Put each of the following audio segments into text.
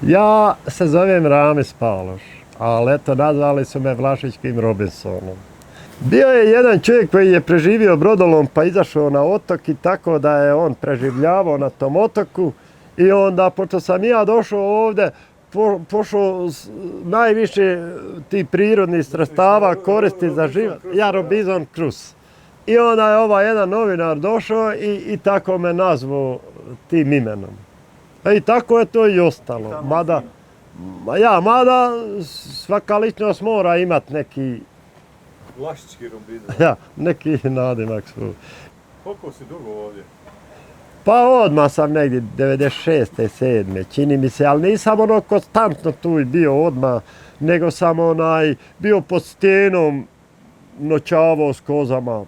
Ja se zovem Ramis Paloš, ali eto nazvali su me Vlašićkim Robinsonom. Bio je jedan čovjek koji je preživio brodolom pa izašao na otok i tako da je on preživljavao na tom otoku i onda pošto sam ja došao ovdje pošao najviše tih prirodnih sredstava koristi za život. Ja Robinson Crusoe. I onda je ovaj jedan novinar došao i tako me nazvao tim imenom. I tako je to i ostalo. Mada svaka ličnost mora imati neki... Vlašićki Robinson. Ja, neki nadimak svoj. Koliko si dugo ovdje? Pa odmah sam negdje 96. 7. čini mi se, ali nisam konstantno tu bio odmah, nego sam bio pod stjenom, noćavao s kozama,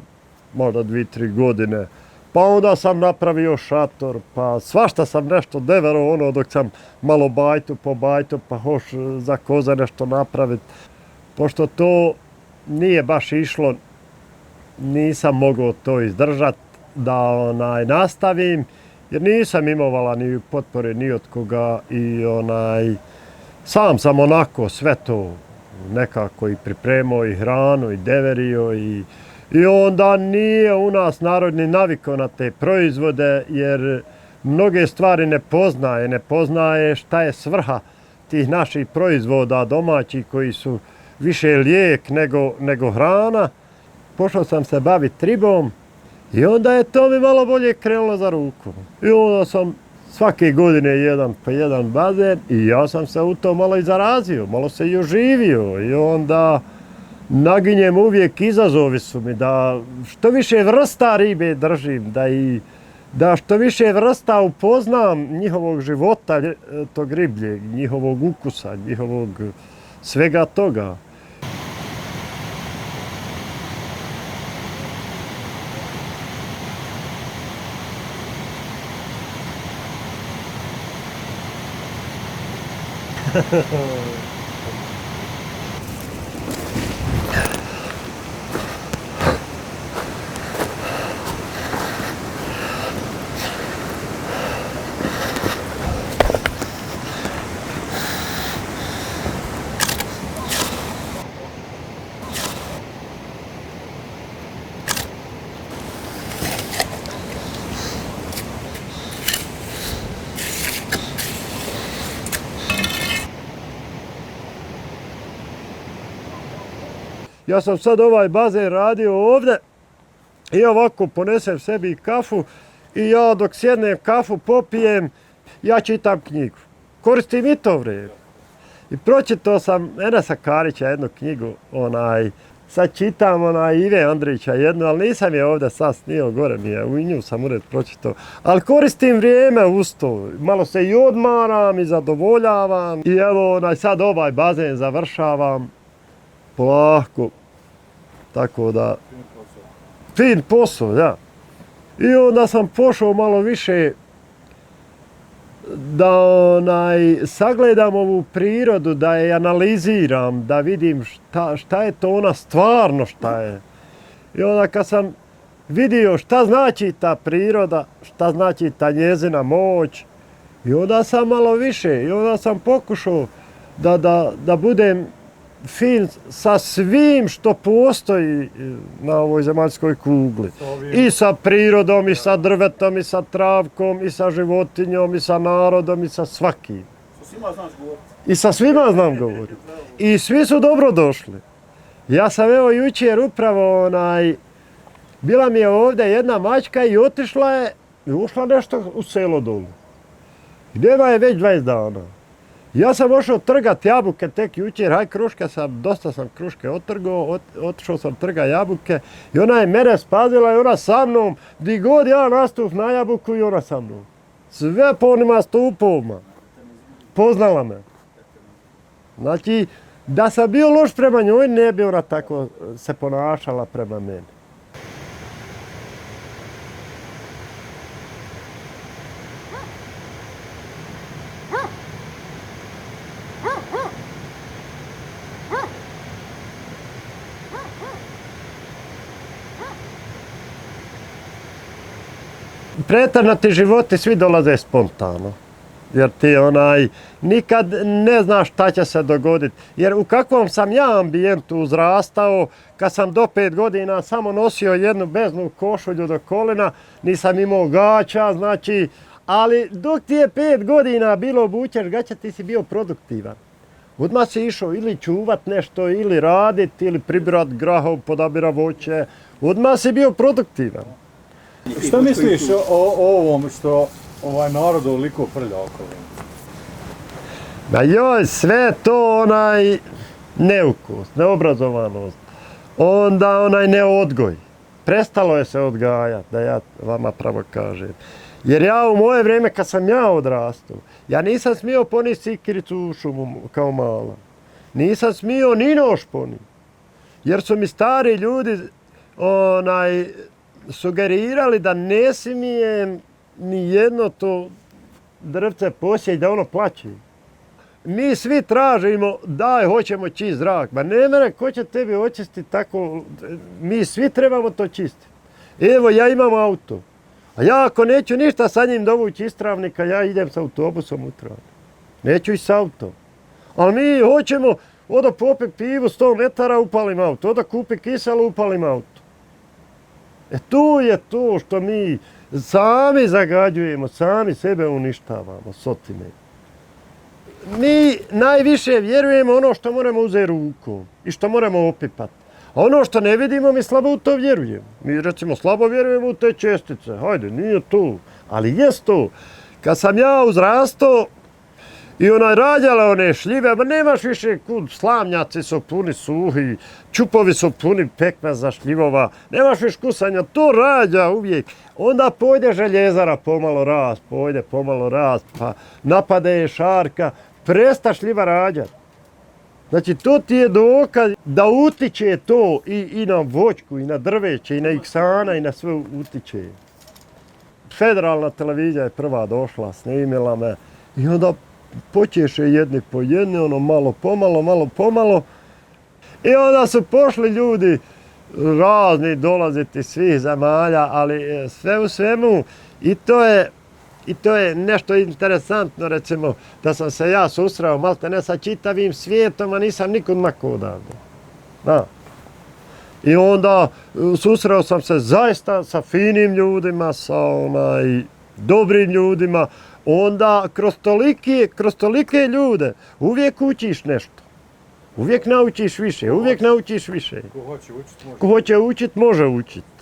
možda 2-3 godine. Pa onda sam napravio šator, pa svašta sam nešto devero dok sam malo bajtu po bajtu, pa hoš za koze nešto napraviti. Pošto to nije baš išlo, nisam mogao to izdržati da nastavim, jer nisam imovala ni potpore ni od koga i sam sam onako sve to nekako i pripremao i hranu i deverio i onda nije u nas narod ni navikao na te proizvode jer mnoge stvari ne poznaje šta je svrha tih naših proizvoda domaćih koji su više lijek nego hrana. Pošao sam se baviti ribom i onda je to mi malo bolje krenulo za ruku. I onda sam svake godine jedan po jedan bazen i ja sam se u to malo i zarazio, malo se i oživio i onda naginjem uvijek izazovi su mi da što više vrsta ribe držim, da što više vrsta upoznam njihovog života, tog ribljeg, njihovog ukusa, njihovog svega toga. Ja sam sad ovaj bazen radio ovdje i ovako ponesem sebi kafu i ja dok sjednem kafu popijem, ja čitam knjigu. Koristim i to vrijeme. I pročitao sam Enesa Karića jednu knjigu, sad čitam Ive Andrića jednu, ali nisam je ovdje sad snio, gore mi je, u nju sam ured pročitao. Ali koristim vrijeme uz to, malo se i odmaram i zadovoljavam. I evo sad ovaj bazen završavam polako, tako da... Fin posao, da. I onda sam pošao malo više da sagledam ovu prirodu, da je analiziram, da vidim šta je to ona stvarno šta je. I onda kad sam vidio šta znači ta priroda, šta znači ta njezina moć, i onda sam malo više, i onda sam pokušao da budem fin sa svim što postoji na ovoj zemaljskoj kugli. I sa prirodom, i sa drvetom, i sa travkom, i sa životinjom, i sa narodom, i sa svakim. Sa svima znaš govoriti? I sa svima znam govoriti. I svi su dobro došli. Ja sam evo jučer upravo bila mi je ovdje jedna mačka i otišla je i ušla nešto u selo dolu. Gdje je već 20 dana. Ja sam ošao trgat jabuke tek jučer, dosta sam kruške otrgao, otišao sam trga jabuke i ona je mene spazila i ona sa mnom, di god ja nastup na jabuku i ona sa mnom. Sve po onima stupovima. Poznala me. Znači, da sam bio loš prema njoj, ne bi ona tako se ponašala prema meni. Preternati životi svi dolaze spontano. Jer ti nikad ne znaš šta će se dogoditi. Jer u kakvom sam ja ambijentu uzrastao, kad sam do 5 godina samo nosio jednu beznu košulju do kolena, nisam imao gaća, znači, ali dok ti je 5 godina bilo obučeš gaća, ti si bio produktivan. Odmah si išao ili čuvat nešto, ili radit, ili pribirat grahov, podabirat voće. Odmah si bio produktivan. Šta misliš o ovom što ovaj narod ovoliko frlja okolo? Ma joj, sve to neukus, neobrazovanost, onda neodgoj. Prestalo je se odgajati, da ja vama pravo kažem. Jer ja u moje vrijeme kad sam ja odrastao, ja nisam smio poniti sikiricu u šumu kao mala. Nisam smio ni nož poniti. Jer su mi stari ljudi sugerirali da ne smijem ni jedno to drvce posjeći da ono plaće. Mi svi tražimo, daj, hoćemo čist zrak. Ma ne mene, ko će tebi očistiti tako, mi svi trebamo to čistiti. Evo, ja imam auto. A ja ako neću ništa sa njim dovući iz Travnika, ja idem sa autobusom u Travnik. Neću i s autom. Ali mi hoćemo, oda popit pivu 100 metara, upalim auto. Oda kupi kiselu, upalim auto. Tu je to što mi sami zagađujemo, sami sebe uništavamo s otime. Mi najviše vjerujemo ono što moramo uzeti rukom i što moramo opipati. A ono što ne vidimo, mi slabo u to vjerujemo. Mi recimo slabo vjerujemo u te čestice. Hajde, nije to. Ali jest to. Kad sam ja uzrastao i rađala one šljive, ma nemaš više kud, slamnjaci su puni suhi, čupovi su puni pekmeza šljivova, nemaš više kusanja, to rađa uvijek. Onda pojde željezara pomalo rast, pa napade šarka, presta šljiva rađati. Znači, to ti je dokaz da utiče to i na voćku, i na drveće, i na iksana, i na sve utiče. Federalna televizija je prva došla, snimila me i onda počeše jedni po jedni, malo pomalo. I onda su pošli ljudi razni dolaziti iz svih zemalja, ali sve u svemu i to je nešto interesantno, recimo, da sam se ja susreo maltene sa čitavim svijetom, a nisam nikud makao odavde. Da. I onda susreo sam se zaista sa finim ljudima, sa dobrim ljudima. Onda kroz tolike ljude uvijek učiš nešto. Uvijek naučiš više, Ko hoće učiti, može učiti.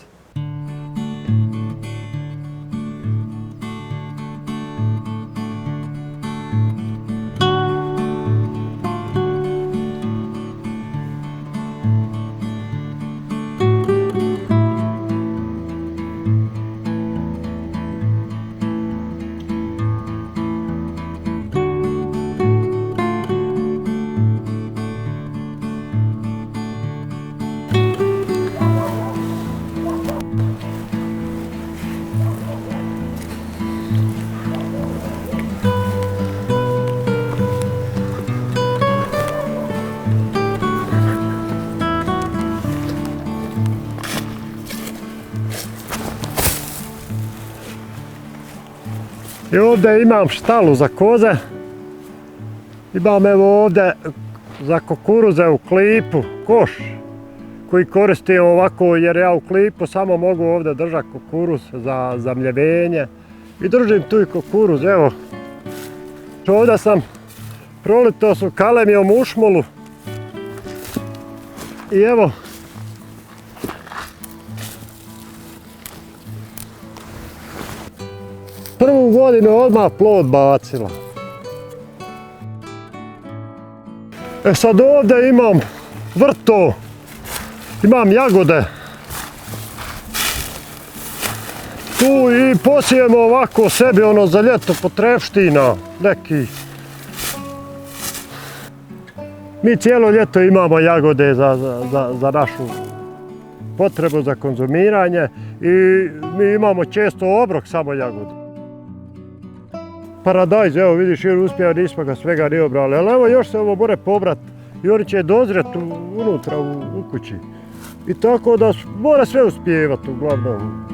I ovdje imam štalu za koze, imam evo ovdje za kukuruze u klipu, koš koji koristim ovako jer ja u klipu samo mogu ovdje držati kukuruz za zamljevenje i držim tu i kukuruz, evo. Ovdje sam prolito su kalemijom ušmolu i evo prvu godinu odmah plod bacila. Sad ovdje imam vrto, imam jagode. Tu i posijemo ovako sebi za ljeto potrepština neki. Mi cijelo ljeto imamo jagode za našu potrebu za konzumiranje i mi imamo često obrok samo jagode. Paradajz, evo vidiš, jer uspjeva, nismo ga svega ni obrali, ali evo još se ovo more pobrat i oni će dozreti unutra u kući. I tako da mora sve uspjevati uglavnom.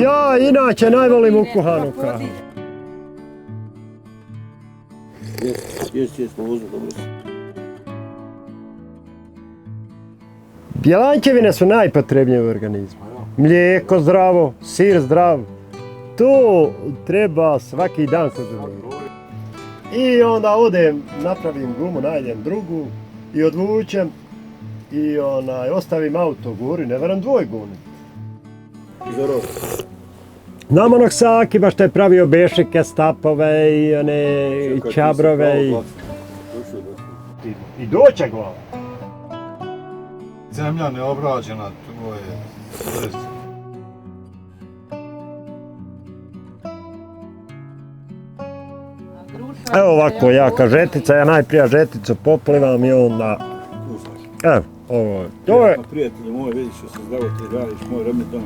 Ja inače najvolim u kuhanuka. Jest, povozu, dobro. Bjelančevine su najpotrebnije u organizmu. Mlijeko zdravo, sir zdrav. To treba svaki dan konzumirati. I onda odem, napravim gumu, najdem drugu i odvučem i ostavim auto gori, ne varam dvoj guni. Znam onog Sakima što je pravio bešike, stapove i one čabrove i doće glava. Zemlja neobrađena, to je... Evo ovako, jaka žetica, ja najprije žeticu poplivam i onda... Evo, ovo je. To je... Prijatelji moji, vidiš što se zdravo ti radiš, moj rebni tome.